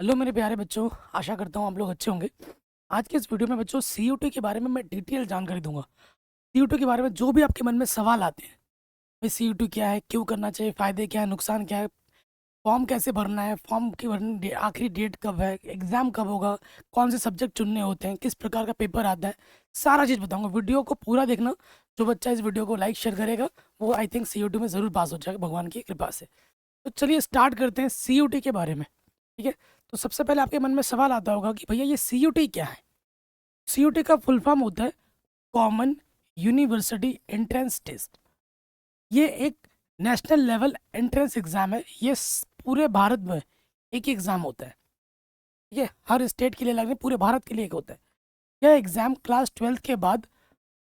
Hello मेरे प्यारे बच्चों। आशा करता हूँ आप लोग अच्छे होंगे। आज के इस वीडियो में बच्चों सीयूटी के बारे में मैं डिटेल जानकारी दूंगा। सीयूटी के बारे में जो भी आपके मन में सवाल आते हैं, भाई सीयूटी क्या है, क्यों करना चाहिए, फायदे क्या है, नुकसान क्या है, फॉर्म कैसे भरना है, फॉर्म की भरने आखिरी डेट कब है, एग्जाम कब होगा, कौन से सब्जेक्ट चुनने होते हैं, किस प्रकार का पेपर आता है, सारा चीज़ बताऊंगा। वीडियो को पूरा देखना। जो बच्चा इस वीडियो को लाइक शेयर करेगा वो आई थिंक सीयूटी में ज़रूर पास हो जाएगा भगवान की कृपा से। तो चलिए स्टार्ट करते हैं सीयूटी के बारे में। ठीक है। तो सबसे पहले आपके मन में सवाल आता होगा कि भैया ये सीयूटी क्या है। सीयूटी का फुल फॉर्म होता है कॉमन यूनिवर्सिटी एंट्रेंस टेस्ट। ये एक नेशनल लेवल एंट्रेंस एग्जाम है। ये पूरे भारत में एक ही एग्जाम होता है। ठीक है, हर स्टेट के लिए अलग नहीं, पूरे भारत के लिए एक होता है। यह एग्जाम क्लास 12 के बाद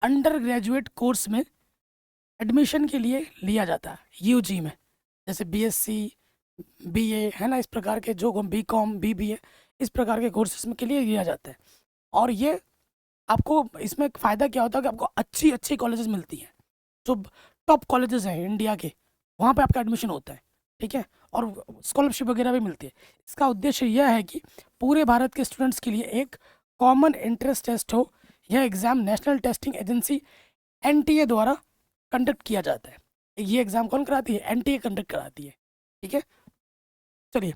अंडर ग्रेजुएट कोर्स में एडमिशन के लिए लिया जाता है, यूजी में। जैसे बीएससी, बीए है ना, इस प्रकार के जो बीकॉम, बीबीए, इस प्रकार के कोर्सेज में के लिए लिया जाता है। और ये आपको इसमें एक फ़ायदा क्या होता है कि आपको अच्छी अच्छी कॉलेजेस मिलती हैं। जो टॉप कॉलेजेस हैं इंडिया के, वहाँ पे आपका एडमिशन होता है। ठीक है। और स्कॉलरशिप वगैरह भी मिलती है। इसका उद्देश्य यह है कि पूरे भारत के स्टूडेंट्स के लिए एक कॉमन एंट्रेंस टेस्ट हो। यह exam national testing agency NTA द्वारा कंडक्ट किया जाता है। ये एग्ज़ाम कौन कराती है? एनटीए कंडक्ट कराती है। ठीक है। चलिए,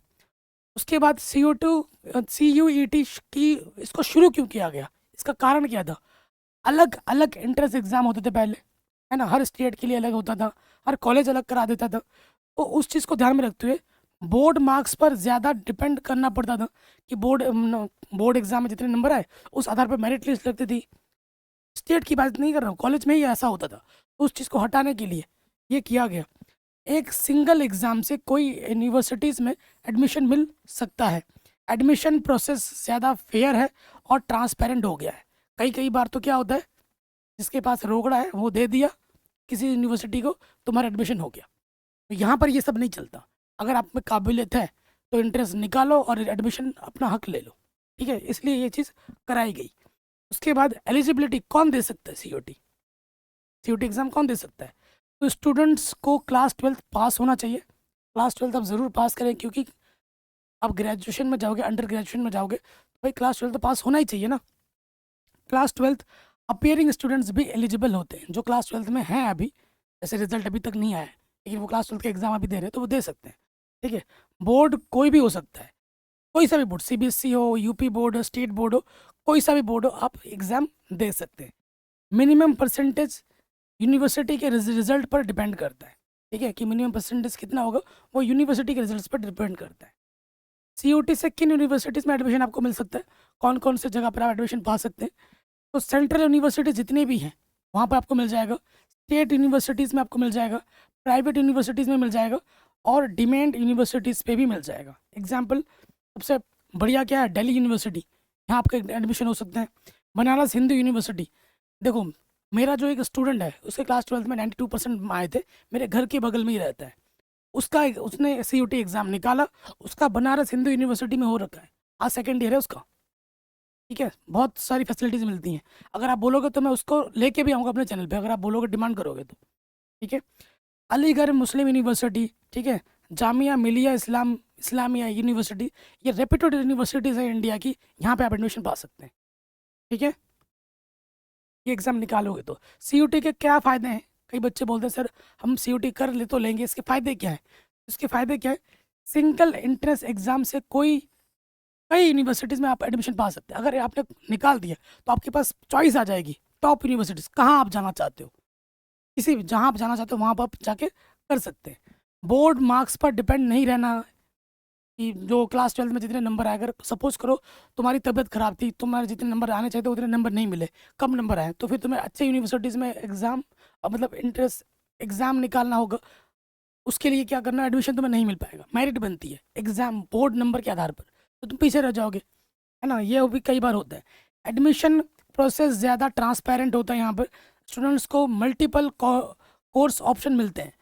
उसके बाद CUET की इसको शुरू क्यों किया गया, इसका कारण क्या था? अलग अलग एंट्रेंस एग्जाम होते थे पहले, है ना, हर स्टेट के लिए अलग होता था, हर कॉलेज अलग करा देता था। तो उस चीज़ को ध्यान में रखते हुए बोर्ड मार्क्स पर ज़्यादा डिपेंड करना पड़ता था कि बोर्ड एग्जाम में जितने नंबर आए उस आधार पर मेरिट लिस्ट लगती थी। स्टेट की बात नहीं कर रहा हूँ, कॉलेज में ही ऐसा होता था। तो उस चीज़ को हटाने के लिए ये किया गया। एक सिंगल एग्ज़ाम से कोई यूनिवर्सिटीज़ में एडमिशन मिल सकता है। एडमिशन प्रोसेस ज़्यादा फेयर है और ट्रांसपेरेंट हो गया है। कई कई बार तो क्या होता है, जिसके पास रोकड़ा है वो दे दिया किसी यूनिवर्सिटी को, तुम्हारा एडमिशन हो गया। तो यहाँ पर ये सब नहीं चलता। अगर आप में काबिलियत है तो इंटरेस्ट निकालो और एडमिशन अपना हक ले लो। ठीक है, इसलिए ये चीज़ कराई गई। उसके बाद एलिजिबिलिटी कौन दे सकता है? सीयूटी एग्ज़ाम कौन दे सकता है? तो स्टूडेंट्स को क्लास 12 पास होना चाहिए। क्लास 12 आप ज़रूर पास करें, क्योंकि आप ग्रेजुएशन में जाओगे, अंडर ग्रेजुएशन में जाओगे तो भाई क्लास 12 तो पास होना ही चाहिए ना। क्लास 12 अपियरिंग स्टूडेंट्स भी एलिजिबल होते हैं, जो क्लास 12 में हैं अभी, जैसे रिजल्ट अभी तक नहीं आया है लेकिन वो क्लास 12 के एग्ज़ाम अभी दे रहे हैं, तो वो दे सकते हैं। ठीक है। बोर्ड कोई भी हो सकता है, कोई सा भी बोर्ड, सीबीएसई हो, यूपी बोर्ड हो, स्टेट बोर्ड हो, कोई सा भी बोर्ड हो, आप एग्ज़ाम दे सकते हैं। मिनिमम परसेंटेज यूनिवर्सिटी के रिजल्ट पर डिपेंड करता है। ठीक है, कि मिनिमम परसेंटेज कितना होगा वो यूनिवर्सिटी के रिजल्ट पर डिपेंड करता है। सीयूटी से किन यूनिवर्सिटीज़ में एडमिशन आपको मिल सकता है, कौन कौन से जगह पर आप एडमिशन पा सकते हैं? तो सेंट्रल यूनिवर्सिटी जितनी भी हैं वहाँ पर आपको मिल जाएगा, स्टेट यूनिवर्सिटीज़ में आपको मिल जाएगा, प्राइवेट यूनिवर्सिटीज़ में मिल जाएगा, और डिमेंड यूनिवर्सिटीज़ पे भी मिल जाएगा। एग्जाम्पल सबसे बढ़िया क्या है? दिल्ली यूनिवर्सिटी, यहाँ आपका एडमिशन हो सकता है। बनारस हिंदू यूनिवर्सिटी, देखो मेरा जो एक स्टूडेंट है उसके क्लास 12 में 92% आए थे, मेरे घर के बगल में ही रहता है। उसने सीयूटी एग्ज़ाम निकाला, उसका बनारस हिंदू यूनिवर्सिटी में हो रखा है, आज सेकेंड ईयर है उसका। ठीक है, बहुत सारी फैसिलिटीज़ मिलती हैं। अगर आप बोलोगे तो मैं उसको लेके भी आऊँगा अपने चैनल पे, अगर आप बोलोगे, डिमांड करोगे तो। ठीक है। अलीगढ़ मुस्लिम यूनिवर्सिटी, ठीक है, जामिया मिलिया इस्लामिया यूनिवर्सिटी, ये रेप्यूटेड यूनिवर्सिटीज़ हैं इंडिया की, यहाँ पे आप एडमिशन पा सकते हैं। ठीक है, ये एग्ज़ाम निकालोगे तो। सीयूटी के क्या फ़ायदे हैं? कई बच्चे बोलते हैं सर हम सीयूटी कर ले तो लेंगे, इसके फ़ायदे क्या है? इसके फ़ायदे क्या है? सिंगल एंट्रेंस एग्ज़ाम से कई यूनिवर्सिटीज़ में आप एडमिशन पा सकते हैं। अगर आपने निकाल दिया तो आपके पास चॉइस आ जाएगी, टॉप यूनिवर्सिटीज़ कहाँ आप जाना चाहते हो, किसी भी जहाँ आप जाना चाहते हो वहाँ पर आप जाके कर सकते हैं। बोर्ड मार्क्स पर डिपेंड नहीं रहना कि जो क्लास 12 में जितने नंबर आए, अगर सपोज करो तुम्हारी तबीयत खराब थी, तुम्हारे जितने नंबर आने चाहिए थे उतने नंबर नहीं मिले, कम नंबर आए, तो फिर तुम्हें अच्छे यूनिवर्सिटीज़ में एग्ज़ाम मतलब इंट्रेंस एग्ज़ाम निकालना होगा। उसके लिए क्या करना, एडमिशन तुम्हें नहीं मिल पाएगा, मेरिट बनती है एग्ज़ाम बोर्ड नंबर के आधार पर, तो तुम पीछे रह जाओगे, है ना। ये भी कई बार होता है। एडमिशन प्रोसेस ज़्यादा ट्रांसपेरेंट होता है। यहाँ पर स्टूडेंट्स को मल्टीपल कोर्स ऑप्शन मिलते हैं।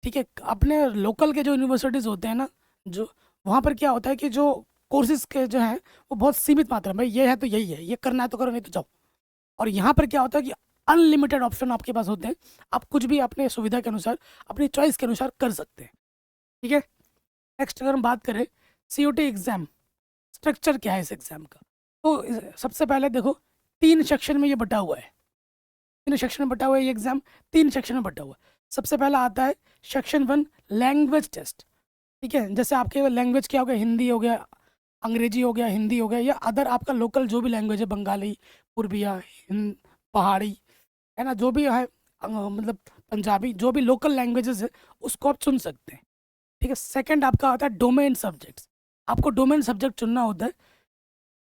ठीक है, अपने लोकल के जो यूनिवर्सिटीज़ होते हैं ना, जो वहाँ पर क्या होता है कि जो कोर्सेज के जो हैं वो बहुत सीमित मात्रा में, भाई ये है तो यही है, ये करना है तो करो, नहीं तो जाओ। और यहाँ पर क्या होता है कि अनलिमिटेड ऑप्शन आपके पास होते हैं, आप कुछ भी अपने सुविधा के अनुसार, अपनी चॉइस के अनुसार कर सकते हैं। ठीक है। नेक्स्ट अगर हम बात करें सीयूटी एग्ज़ाम स्ट्रक्चर क्या है इस एग्ज़ाम का। तो सबसे पहले देखो 3 सेक्शन में ये बटा हुआ है, 3 सेक्शन में बटा हुआ है ये एग्ज़ाम, 3 सेक्शन में बटा हुआ है। सबसे पहला आता है सेक्शन 1 लैंग्वेज टेस्ट, ठीक है। जैसे आपके लैंग्वेज क्या हो गया, हिंदी हो गया, अंग्रेजी हो गया, हिंदी हो गया, या अदर आपका लोकल जो भी लैंग्वेज है, बंगाली, पूर्विया, पहाड़ी, है ना, जो भी है मतलब पंजाबी, जो भी लोकल लैंग्वेजेस है उसको आप चुन सकते हैं, ठीक है। सेकंड आपका आता है डोमेन सब्जेक्ट्स। आपको डोमेन सब्जेक्ट चुनना होता है,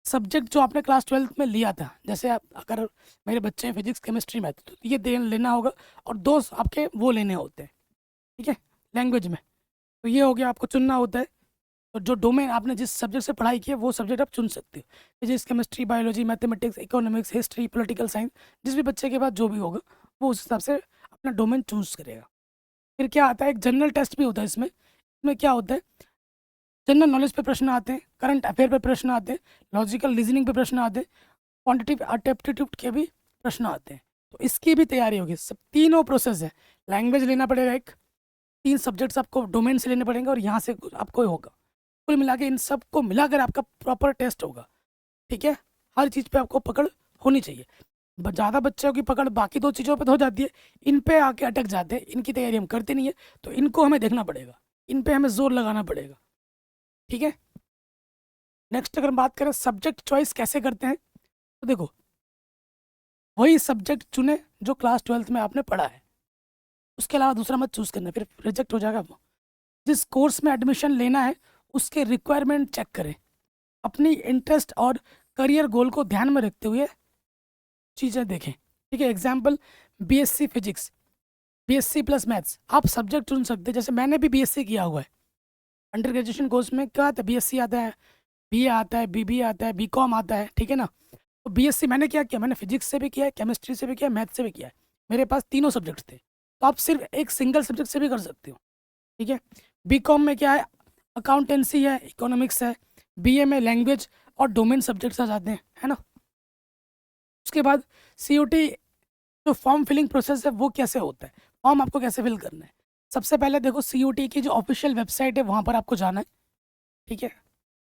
सब्जेक्ट जो आपने क्लास 12th में लिया था। जैसे आप अगर मेरे बच्चे हैं फिजिक्स केमिस्ट्री मैथ, तो ये लेना होगा, और दो आपके वो लेने होते हैं, ठीक है, लैंग्वेज में। तो ये हो गया, आपको चुनना होता है। तो जो डोमेन आपने जिस सब्जेक्ट से पढ़ाई की है वो सब्जेक्ट आप चुन सकते हो, physics chemistry biology mathematics economics history political science, जिस भी बच्चे के पास जो भी होगा वो उस हिसाब से अपना डोमेन चूज करेगा। फिर क्या आता है, एक जनरल टेस्ट भी होता है इसमें। इसमें क्या होता है, जनरल नॉलेज पे प्रश्न आते हैं, करंट अफेयर पे प्रश्न आते हैं, लॉजिकल रीजनिंग पे प्रश्न आते हैं, क्वांटिटिव एप्टीट्यूड के भी प्रश्न आते हैं। तो इसकी भी तैयारी होगी। सब तीनों प्रोसेस है, लैंग्वेज लेना पड़ेगा एक, 3 सब्जेक्ट्स आपको डोमेन से लेने पड़ेंगे, और यहाँ से आपको होगा। कुल मिला के इन सब को मिलाकर आपका प्रॉपर टेस्ट होगा, ठीक है। हर चीज़ पे आपको पकड़ होनी चाहिए। ज़्यादा बच्चों की पकड़ बाकी 2 चीज़ों पे तो हो जाती है, इन पे आके अटक जाते हैं, इनकी तैयारी हम करते नहीं है, तो इनको हमें देखना पड़ेगा, इन पे हमें जोर लगाना पड़ेगा, ठीक है। नेक्स्ट अगर हम बात करें सब्जेक्ट चॉइस कैसे करते हैं, तो देखो वही सब्जेक्ट चुने जो क्लास 12th में आपने पढ़ा है, उसके अलावा दूसरा मत चूज़ करना, फिर रिजेक्ट हो जाएगा वो। जिस कोर्स में एडमिशन लेना है उसके रिक्वायरमेंट चेक करें, अपनी इंटरेस्ट और करियर गोल को ध्यान में रखते हुए चीज़ें देखें, ठीक है। Example BSc physics, BSc plus maths, आप सब्जेक्ट चुन सकते हैं। जैसे मैंने भी बीएससी किया हुआ है, अंडर ग्रेजुएशन कोर्स में क्या आता है, बीएससी आता है, बीए आता है, बीबीए आता है, बीकॉम आता है, ठीक है ना। तो बीएससी मैंने क्या किया, मैंने फिजिक्स से भी किया है, केमिस्ट्री से भी किया है, मैथ से भी किया है, मेरे पास तीनों सब्जेक्ट्स थे। तो आप सिर्फ एक सिंगल सब्जेक्ट से भी कर सकते हो, ठीक है। बीकॉम में क्या है, अकाउंटेंसी है, इकोनॉमिक्स है, बीए में लैंग्वेज और डोमेन सब्जेक्ट्स आ जाते हैं, है ना। उसके बाद सीयूटी जो फॉर्म फिलिंग प्रोसेस है वो कैसे होता है, फॉर्म आपको कैसे फिल करना है। सबसे पहले देखो सीयूटी की जो ऑफिशियल वेबसाइट है वहाँ पर आपको जाना है, ठीक है।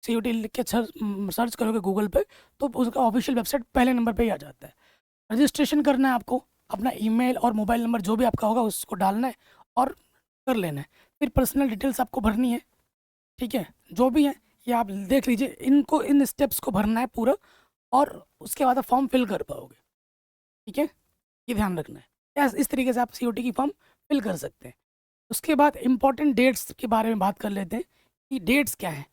सीयूटी लिख के सर्च करोगे गूगल पे तो उसका ऑफिशियल वेबसाइट पहले नंबर पे ही आ जाता है। रजिस्ट्रेशन करना है आपको, अपना ईमेल और मोबाइल नंबर जो भी आपका होगा उसको डालना है और कर लेना है। फिर पर्सनल डिटेल्स आपको भरनी है, ठीक है, जो भी है ये आप देख लीजिए, इनको इन स्टेप्स को भरना है पूरा, और उसके बाद आप फॉर्म फिल कर पाओगे, ठीक है। ये ध्यान रखना है, इस तरीके से आप सीयूटी की फॉर्म फिल कर सकते हैं। उसके बाद इंपॉर्टेंट डेट्स के बारे में बात कर लेते हैं कि डेट्स क्या है।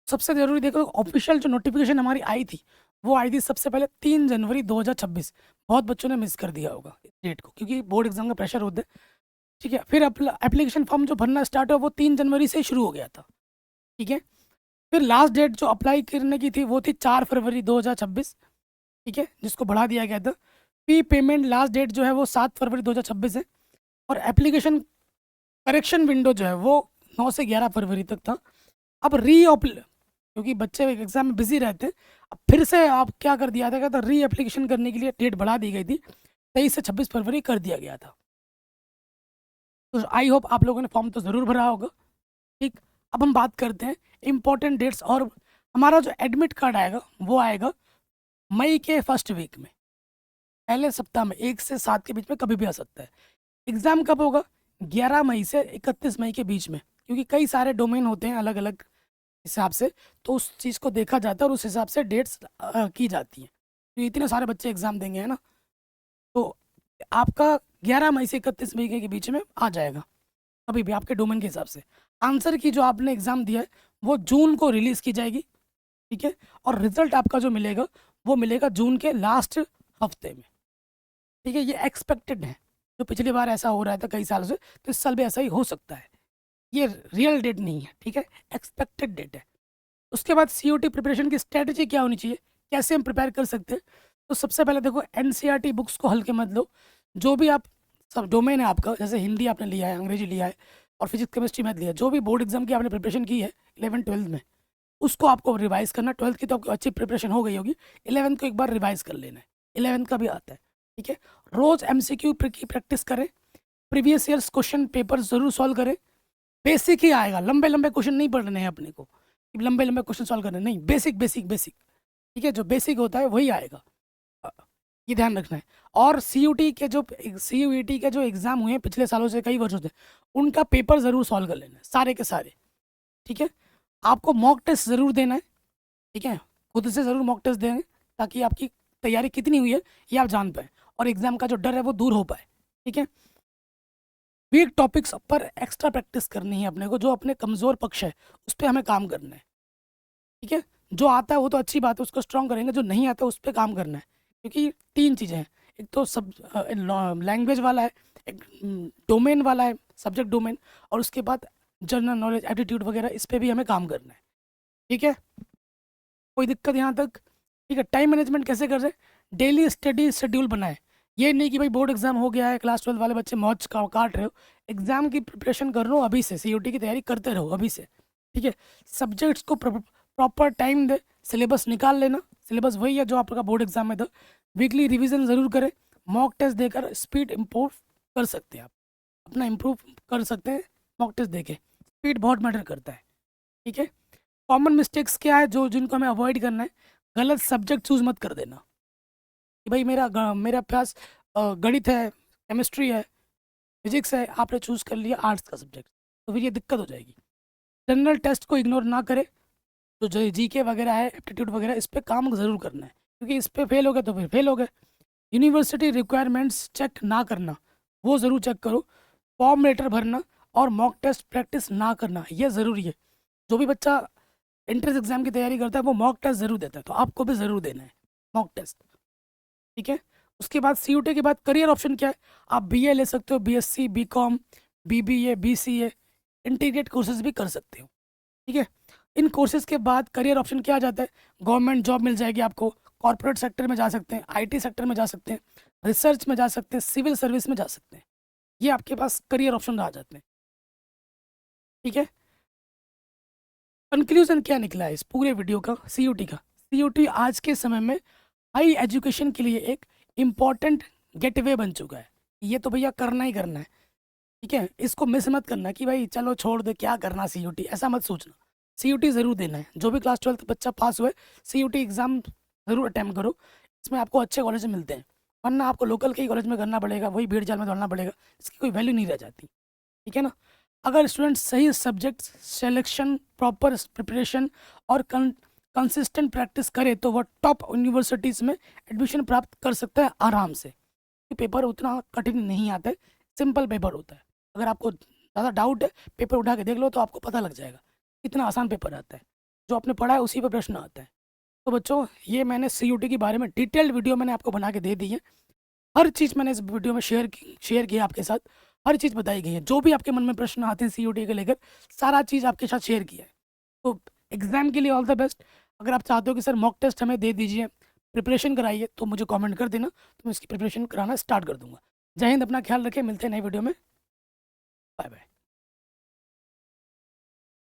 सबसे ज़रूरी देखो, ऑफिशियल जो नोटिफिकेशन हमारी आई थी वो आई थी सबसे पहले 3 जनवरी 2026। बहुत बच्चों ने मिस कर दिया होगा इस डेट को, क्योंकि बोर्ड एग्जाम का प्रेशर होता है, ठीक है। फिर एप्लीकेशन फॉर्म जो भरना स्टार्ट हुआ वो 3 जनवरी से शुरू हो गया था, ठीक है। फिर लास्ट डेट जो अप्लाई करने की थी वो थी 4 फरवरी 2026, ठीक है, जिसको बढ़ा दिया गया था। फी पेमेंट लास्ट डेट जो है वो 7 फरवरी 2026 है, और एप्लीकेशन करेक्शन विंडो जो है वो 9 से 11 फरवरी तक था। अब क्योंकि बच्चे एग्जाम में बिजी रहते हैं, अब फिर से आप क्या कर दिया था, री एप्लीकेशन करने के लिए डेट बढ़ा दी गई थी, 23 से 26 फरवरी कर दिया गया था। तो आई होप आप लोगों ने फॉर्म तो ज़रूर भरा होगा, ठीक। अब हम बात करते हैं इंपॉर्टेंट डेट्स, और हमारा जो एडमिट कार्ड आएगा वो आएगा मई के फर्स्ट वीक में, पहले सप्ताह में, 1 से 7 के बीच में कभी भी आ सकता है। एग्ज़ाम कब होगा, 11 मई से 31 मई के बीच में, क्योंकि कई सारे डोमेन होते हैं अलग अलग हिसाब से, तो उस चीज़ को देखा जाता है और उस हिसाब से डेट्स की जाती हैं। तो इतने सारे बच्चे एग्ज़ाम देंगे, है ना, तो आपका 11 मई से 31 मई के बीच में आ जाएगा, कभी भी आपके डोमेन के हिसाब से। आंसर की जो आपने एग्ज़ाम दिया है वो जून को रिलीज़ की जाएगी, ठीक है, और रिजल्ट आपका जो मिलेगा वो मिलेगा जून के लास्ट हफ्ते में, ठीक है। ये एक्सपेक्टेड है, जो पिछली बार ऐसा हो रहा था कई सालों से, तो इस साल भी ऐसा ही हो सकता है। ये रियल डेट नहीं है, ठीक है, एक्सपेक्टेड डेट है। उसके बाद सीयूटी प्रिपरेशन की स्ट्रेटजी क्या होनी चाहिए, कैसे हम प्रिपेयर कर सकते हैं। तो सबसे पहले देखो एनसीईआरटी बुक्स को हल्के मत लो, जो भी आप सब डोमेन है आपका, जैसे हिंदी आपने लिया है, अंग्रेजी लिया है, और फिजिक्स केमिस्ट्री मैथ लिया है, जो भी बोर्ड एग्जाम की आपने प्रिपरेशन की है 11th-12th में, उसको आपको रिवाइज करना। 12th की तो आपको अच्छी प्रिपरेशन हो गई होगी, 11th को एक बार रिवाइज कर लेना है, 11th का भी आता है, ठीक है। रोज़ एमसीक्यू की प्रैक्टिस करें, प्रीवियस ईयर्स क्वेश्चन पेपर ज़रूर सॉल्व करें, बेसिक ही आएगा, लंबे लंबे क्वेश्चन नहीं पढ़ने हैं अपने को, कि लंबे लंबे क्वेश्चन सॉल्व करने, नहीं, बेसिक बेसिक बेसिक, ठीक है, जो बेसिक होता है वही आएगा, अ, ये ध्यान रखना है। और सी यू ई टी के जो एग्जाम हुए हैं पिछले सालों से, कई वर्षों से, उनका पेपर ज़रूर सॉल्व कर लेना है, सारे के सारे, ठीक है। आपको मॉक टेस्ट ज़रूर देना है, ठीक है, खुद से ज़रूर मॉक टेस्ट देंगे ताकि आपकी तैयारी कितनी हुई है ये आप जान पाए और एग्जाम का जो डर है वो दूर हो पाए, ठीक है। वीक टॉपिक्स पर एक्स्ट्रा प्रैक्टिस करनी है अपने को, जो अपने कमज़ोर पक्ष है उस पर हमें काम करना है, ठीक है। जो आता है वो तो अच्छी बात है, उसको स्ट्रॉन्ग करेंगे, जो नहीं आता उस पर काम करना है, क्योंकि 3 चीज़ें हैं, एक तो सब लैंग्वेज वाला है, एक डोमेन वाला है, सब्जेक्ट डोमेन, और उसके बाद जनरल नॉलेज, एप्टीट्यूड वगैरह, इस पर भी हमें काम करना है, ठीक है। कोई दिक्कत यहाँ तक? ठीक है। टाइम मैनेजमेंट कैसे कर रहे हैं? डेली स्टडी शेड्यूल बनाए, ये नहीं कि भाई बोर्ड एग्जाम हो गया है, क्लास 12 वाले बच्चे मौज काट रहे हो, एग्जाम की प्रिपरेशन कर रहे हो अभी से, सीयूटी की तैयारी करते रहो अभी से, ठीक है। सब्जेक्ट्स को प्रॉपर टाइम दे, सिलेबस निकाल लेना, सिलेबस वही है जो आपका बोर्ड एग्जाम में था। वीकली रिविजन ज़रूर करें, मॉक टेस्ट देकर स्पीड इम्प्रूव कर सकते हैं, आप अपना इम्प्रूव कर सकते हैं मॉक टेस्ट देके, स्पीड बहुत मैटर करता है, ठीक है। कॉमन मिस्टेक्स क्या है जो जिनको हमें अवॉइड करना है? गलत सब्जेक्ट चूज मत कर देना कि भाई मेरा पास गणित है, केमिस्ट्री है, फिजिक्स है, आपने चूज कर लिया आर्ट्स का सब्जेक्ट, तो फिर ये दिक्कत हो जाएगी। जनरल टेस्ट को इग्नोर ना करें, तो जो जीके वगैरह है, एप्टीट्यूड वगैरह, इस पर काम ज़रूर करना है, क्योंकि इस पर फेल हो गए तो फिर फेल हो गए। यूनिवर्सिटी रिक्वायरमेंट्स चेक ना करना, वो ज़रूर चेक करो। फॉर्म लेटर भरना और मॉक टेस्ट प्रैक्टिस ना करना, ये ज़रूरी है। जो भी बच्चा एंट्रेंस एग्जाम की तैयारी करता है वो मॉक टेस्ट ज़रूर देता है, तो आपको भी ज़रूर देना है मॉक टेस्ट, ठीक है। उसके बाद सीयूटी के बाद करियर ऑप्शन क्या है? आप बीए ले सकते हो, BSc, BCom, BBA, BCA, integrate courses भी कर सकते हो, ठीक है। इन कोर्सेज के बाद करियर ऑप्शन क्या आ जाता है? गवर्नमेंट जॉब मिल जाएगी आपको, कॉर्पोरेट सेक्टर में जा सकते हैं, आईटी सेक्टर में जा सकते हैं, रिसर्च में जा सकते हैं, सिविल सर्विस में जा सकते हैं, ये आपके पास करियर ऑप्शन आ जाते हैं, ठीक है। कंक्लूजन क्या निकला है इस पूरे वीडियो का सीयूटी का? सीयूटी आज के समय में हाई एजुकेशन के लिए एक इम्पॉर्टेंट गेटवे बन चुका है, ये तो भैया करना ही करना है, ठीक है। इसको मिस मत करना कि भाई चलो छोड़ दे, क्या करना सीयूटी, ऐसा मत सोचना। सीयूटी ज़रूर देना है, जो भी क्लास 12 बच्चा पास हुआ है, सीयूटी एग्ज़ाम ज़रूर अटैम्प्ट करो, इसमें आपको अच्छे कॉलेज मिलते हैं, वरना आपको लोकल के ही कॉलेज में करना पड़ेगा, वही भीड़ जाल में दौड़ना पड़ेगा, इसकी कोई वैल्यू नहीं रह जाती, ठीक है ना। अगर स्टूडेंट सही सब्जेक्ट सिलेक्शन, प्रॉपर प्रिपरेशन और कंसिस्टेंट प्रैक्टिस करे तो वह टॉप यूनिवर्सिटीज़ में एडमिशन प्राप्त कर सकता है आराम से। पेपर उतना कठिन नहीं आता है, सिंपल पेपर होता है। अगर आपको ज़्यादा डाउट है, पेपर उठा के देख लो तो आपको पता लग जाएगा कितना आसान पेपर आता है, जो आपने पढ़ा है उसी पर प्रश्न आता है। तो बच्चों, ये मैंने सीयूटी के बारे में डिटेल्ड वीडियो मैंने आपको बना के दे दी है, हर चीज़ मैंने इस वीडियो में शेयर की आपके साथ, हर चीज़ बताई गई है, जो भी आपके मन में प्रश्न आते हैं सीयूटी को लेकर, सारा चीज़ आपके साथ शेयर किया है। तो एग्ज़ाम के लिए ऑल द बेस्ट। अगर आप चाहते हो कि सर मॉक टेस्ट हमें दे दीजिए, प्रिपरेशन कराइए, तो मुझे कमेंट कर देना, तो मैं इसकी प्रिपरेशन कराना स्टार्ट कर दूंगा। जय हिंद, अपना ख्याल रखें, मिलते हैं नई वीडियो में, बाय बाय।